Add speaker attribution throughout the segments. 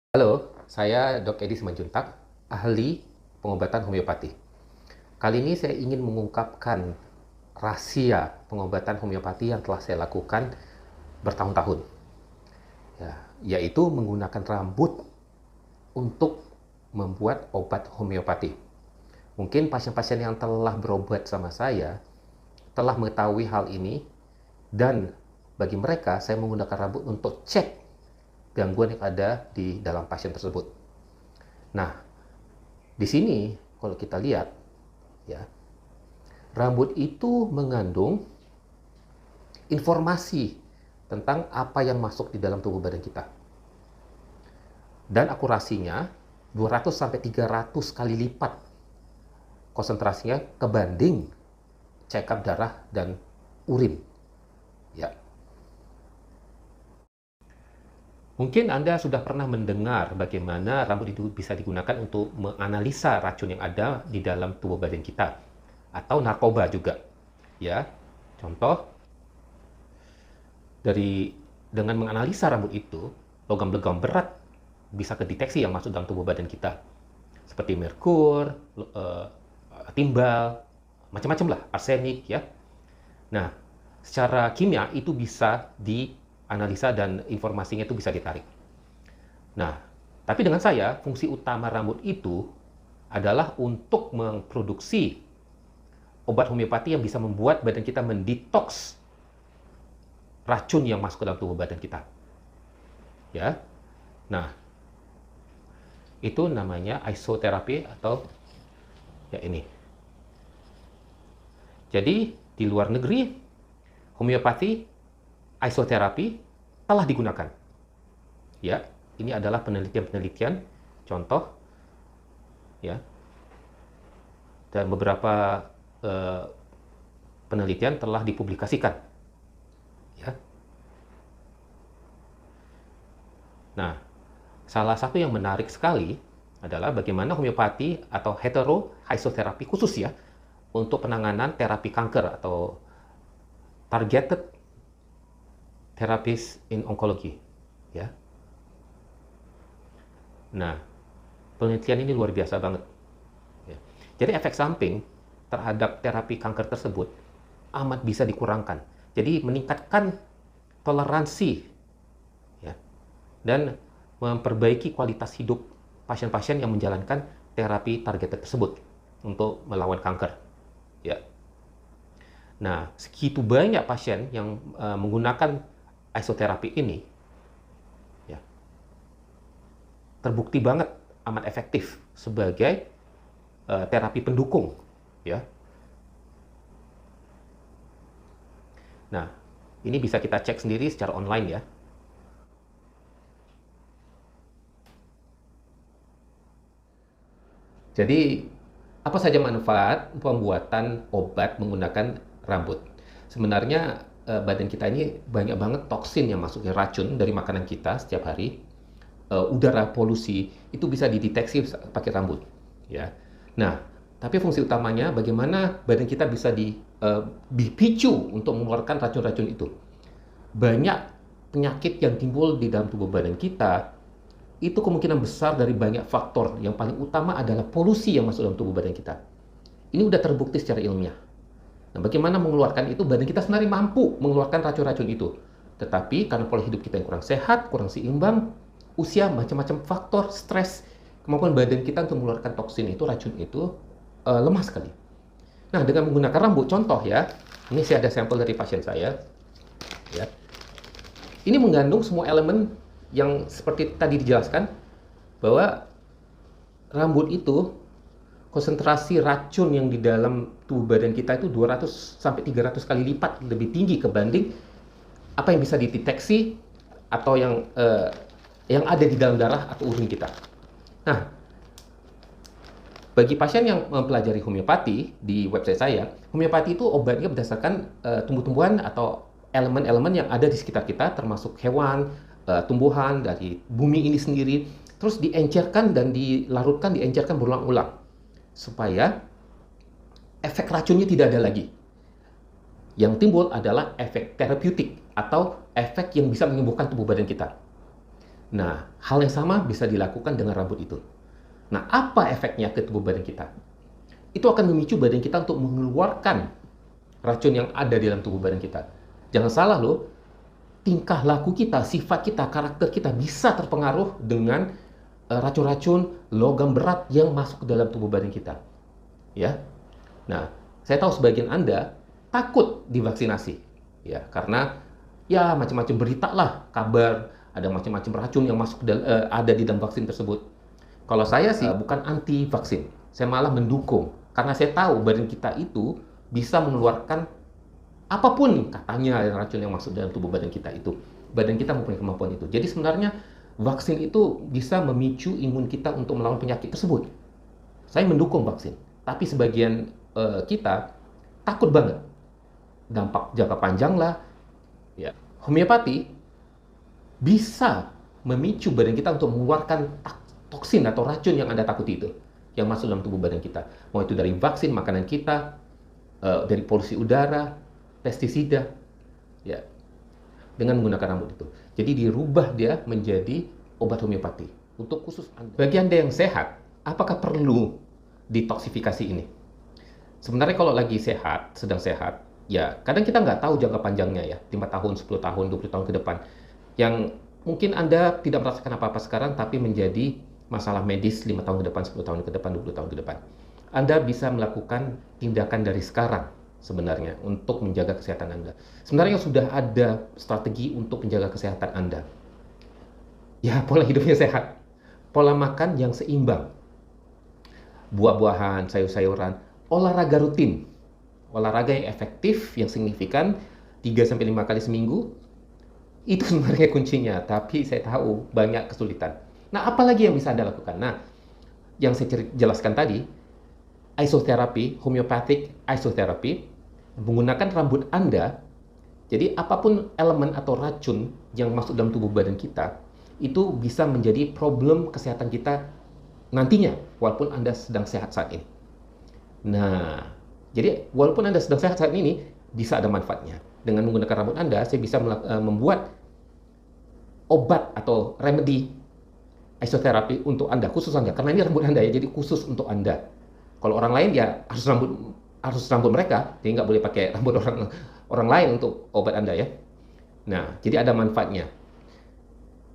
Speaker 1: Halo, saya Dok Edi Simanjuntak, ahli pengobatan homeopati. Kali ini saya ingin mengungkapkan rahasia pengobatan homeopati yang telah saya lakukan bertahun-tahun, ya, yaitu menggunakan rambut untuk membuat obat homeopati. Mungkin pasien-pasien yang telah berobat sama saya telah mengetahui hal ini, dan bagi mereka saya menggunakan rambut untuk cek gangguan yang ada di dalam pasien tersebut. Nah, di sini kalau kita lihat, ya, rambut itu mengandung informasi tentang apa yang masuk di dalam tubuh badan kita. Dan akurasinya 200 sampai 300 kali lipat konsentrasinya kebanding check up darah dan urin. Ya. Mungkin Anda sudah pernah mendengar bagaimana rambut itu bisa digunakan untuk menganalisa racun yang ada di dalam tubuh badan kita, atau narkoba juga. Ya, contoh dengan menganalisa rambut itu, logam-logam berat bisa kedeteksi yang masuk dalam tubuh badan kita, seperti merkur, timbal, macam-macam lah, arsenik, ya. Nah, secara kimia itu bisa dianalisa dan informasinya itu bisa ditarik. Nah, tapi dengan saya, fungsi utama rambut itu adalah untuk memproduksi obat homeopati yang bisa membuat badan kita mendetoks racun yang masuk ke dalam tubuh badan kita. Ya. Nah, itu namanya isoterapi atau ya ini. Jadi, di luar negeri, homeopati, isoterapi telah digunakan. Ya, ini adalah penelitian-penelitian, contoh, ya, dan beberapa penelitian telah dipublikasikan. Ya. Nah, salah satu yang menarik sekali adalah bagaimana homeopati atau heteroisoterapi khusus ya untuk penanganan terapi kanker atau targeted therapies in oncology, ya. Nah, penelitian ini luar biasa banget. Ya. Jadi efek samping terhadap terapi kanker tersebut amat bisa dikurangkan. Jadi meningkatkan toleransi, ya, dan memperbaiki kualitas hidup pasien-pasien yang menjalankan terapi targeted tersebut untuk melawan kanker. Ya. Nah, segitu banyak pasien yang menggunakan isoterapi ini, ya, terbukti banget amat efektif sebagai terapi pendukung, ya. Nah, ini bisa kita cek sendiri secara online ya. Jadi, apa saja manfaat pembuatan obat menggunakan rambut? Sebenarnya badan kita ini banyak banget toksin yang masuknya, racun dari makanan kita setiap hari. Udara, polusi, itu bisa dideteksi pakai rambut. Ya. Nah, tapi fungsi utamanya bagaimana badan kita bisa dipicu untuk mengeluarkan racun-racun itu. Banyak penyakit yang timbul di dalam tubuh badan kita, itu kemungkinan besar dari banyak faktor. Yang paling utama adalah polusi yang masuk dalam tubuh badan kita. Ini udah terbukti secara ilmiah. Nah, bagaimana mengeluarkan itu? Badan kita sebenarnya mampu mengeluarkan racun-racun itu. Tetapi karena pola hidup kita yang kurang sehat, kurang seimbang, usia, macam-macam faktor, stres, kemampuan badan kita untuk mengeluarkan toksin itu, racun itu, lemah sekali. Nah, dengan menggunakan rambut, contoh ya, ini saya ada sampel dari pasien saya, ya. Ini mengandung semua elemen yang seperti tadi dijelaskan, bahwa rambut itu konsentrasi racun yang di dalam tubuh badan kita itu 200 sampai 300 kali lipat lebih tinggi kebanding apa yang bisa dideteksi atau yang ada di dalam darah atau urin kita. Nah, bagi pasien yang mempelajari homeopati di website saya, homeopati itu obatnya berdasarkan tumbuh-tumbuhan atau elemen-elemen yang ada di sekitar kita, termasuk hewan, tumbuhan dari bumi ini sendiri, terus diencerkan dan dilarutkan, diencerkan berulang-ulang supaya efek racunnya tidak ada lagi. Yang timbul adalah efek terapeutik atau efek yang bisa menyembuhkan tubuh badan kita. Nah, hal yang sama bisa dilakukan dengan rambut itu. Nah, apa efeknya ke tubuh badan kita? Itu akan memicu badan kita untuk mengeluarkan racun yang ada di dalam tubuh badan kita. Jangan salah loh, tingkah laku kita, sifat kita, karakter kita bisa terpengaruh dengan racun-racun logam berat yang masuk ke dalam tubuh badan kita. Ya. Nah, saya tahu sebagian Anda takut divaksinasi. Ya, karena ya macam-macam berita lah, kabar ada macam-macam racun yang masuk ada di dalam vaksin tersebut. Kalau saya sih bukan anti vaksin, saya malah mendukung karena saya tahu badan kita itu bisa mengeluarkan apapun katanya racun yang masuk dalam tubuh badan kita itu. Badan kita mempunyai kemampuan itu. Jadi sebenarnya vaksin itu bisa memicu imun kita untuk melawan penyakit tersebut. Saya mendukung vaksin, tapi sebagian kita takut banget. Dampak jangka panjang lah. Ya. Homeopati bisa memicu badan kita untuk mengeluarkan toksin atau racun yang Anda takuti itu, yang masuk dalam tubuh badan kita. Mau itu dari vaksin, makanan kita, dari polusi udara, pestisida, ya, dengan menggunakan rambut itu. Jadi dirubah dia menjadi obat homeopati untuk khusus Anda. Bagi Anda yang sehat, apakah perlu detoksifikasi ini? Sebenarnya kalau lagi sehat, sedang sehat, ya kadang kita nggak tahu jangka panjangnya ya, 5 tahun, 10 tahun, 20 tahun ke depan. Yang mungkin Anda tidak merasakan apa-apa sekarang, tapi menjadi masalah medis 5 tahun ke depan, 10 tahun ke depan, 20 tahun ke depan. Anda bisa melakukan tindakan dari sekarang sebenarnya untuk menjaga kesehatan Anda. Sebenarnya sudah ada strategi untuk menjaga kesehatan Anda. Ya, pola hidupnya sehat. Pola makan yang seimbang. Buah-buahan, sayur-sayuran, olahraga rutin. Olahraga yang efektif, yang signifikan 3-5 kali seminggu. Itu sebenarnya kuncinya, tapi saya tahu banyak kesulitan. Nah, apalagi yang bisa Anda lakukan? Nah, yang saya jelaskan tadi, isoterapi, homeopathic isoterapi, menggunakan rambut Anda. Jadi apapun elemen atau racun yang masuk dalam tubuh badan kita, itu bisa menjadi problem kesehatan kita nantinya, walaupun Anda sedang sehat saat ini. Nah, jadi walaupun Anda sedang sehat saat ini, bisa ada manfaatnya. Dengan menggunakan rambut Anda, saya bisa membuat obat atau remedi isoterapi untuk Anda, khusus Anda. Karena ini rambut Anda ya, jadi khusus untuk Anda. Kalau orang lain ya harus rambut mereka, jadi nggak boleh pakai rambut orang lain untuk obat Anda ya. Nah, jadi ada manfaatnya.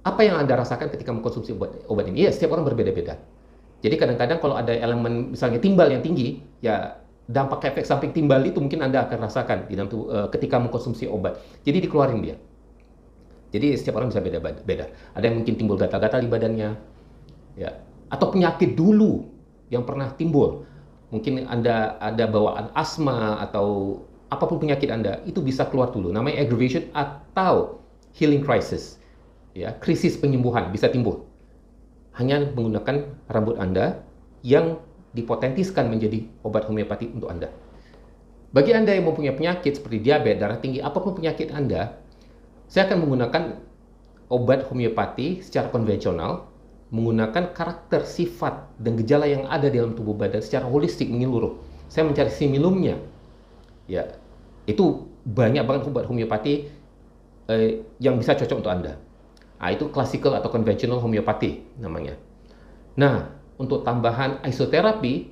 Speaker 1: Apa yang Anda rasakan ketika mengkonsumsi obat ini? Ya, setiap orang berbeda-beda. Jadi kadang-kadang kalau ada elemen misalnya timbal yang tinggi, ya dampak efek samping timbal itu mungkin Anda akan rasakan di dalam ketika mengkonsumsi obat. Jadi dikeluarin dia. Jadi setiap orang bisa beda-beda. Ada yang mungkin timbul gatal-gatal di badannya, ya, atau penyakit dulu yang pernah timbul. Mungkin Anda ada bawaan asma atau apapun penyakit Anda, itu bisa keluar dulu. Namanya aggravation atau healing crisis, ya, krisis penyembuhan bisa timbul. Hanya menggunakan rambut Anda yang dipotentiskan menjadi obat homeopati untuk Anda. Bagi Anda yang mempunyai penyakit seperti diabetes, darah tinggi, apapun penyakit Anda, saya akan menggunakan obat homeopati secara konvensional, menggunakan karakter, sifat, dan gejala yang ada di dalam tubuh badan secara holistik menyeluruh. Saya mencari similumnya. Ya, itu banyak banget obat homeopati yang bisa cocok untuk Anda. Nah, itu classical atau conventional homeopati namanya. Nah, untuk tambahan isoterapi,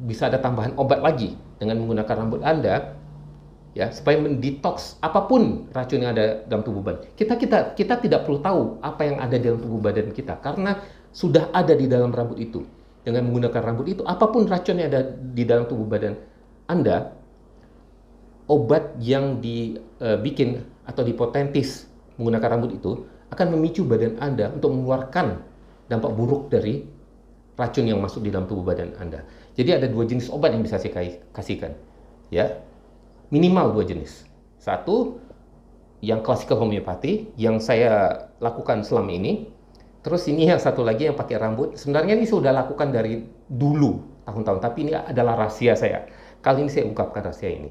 Speaker 1: bisa ada tambahan obat lagi dengan menggunakan rambut Anda, ya, supaya mendetoks apapun racun yang ada dalam tubuh badan. Kita tidak perlu tahu apa yang ada dalam tubuh badan kita karena sudah ada di dalam rambut itu. Dengan menggunakan rambut itu, apapun racun yang ada di dalam tubuh badan Anda, obat yang dibikin atau dipotentis menggunakan rambut itu akan memicu badan Anda untuk mengeluarkan dampak buruk dari racun yang masuk di dalam tubuh badan Anda. Jadi ada 2 jenis obat yang bisa saya kasihkan, ya. Minimal 2 jenis. Satu, yang classical homeopati yang saya lakukan selama ini. Terus ini yang satu lagi yang pakai rambut. Sebenarnya ini sudah lakukan dari dulu, tahun-tahun. Tapi ini adalah rahasia saya. Kali ini saya ungkapkan rahasia ini.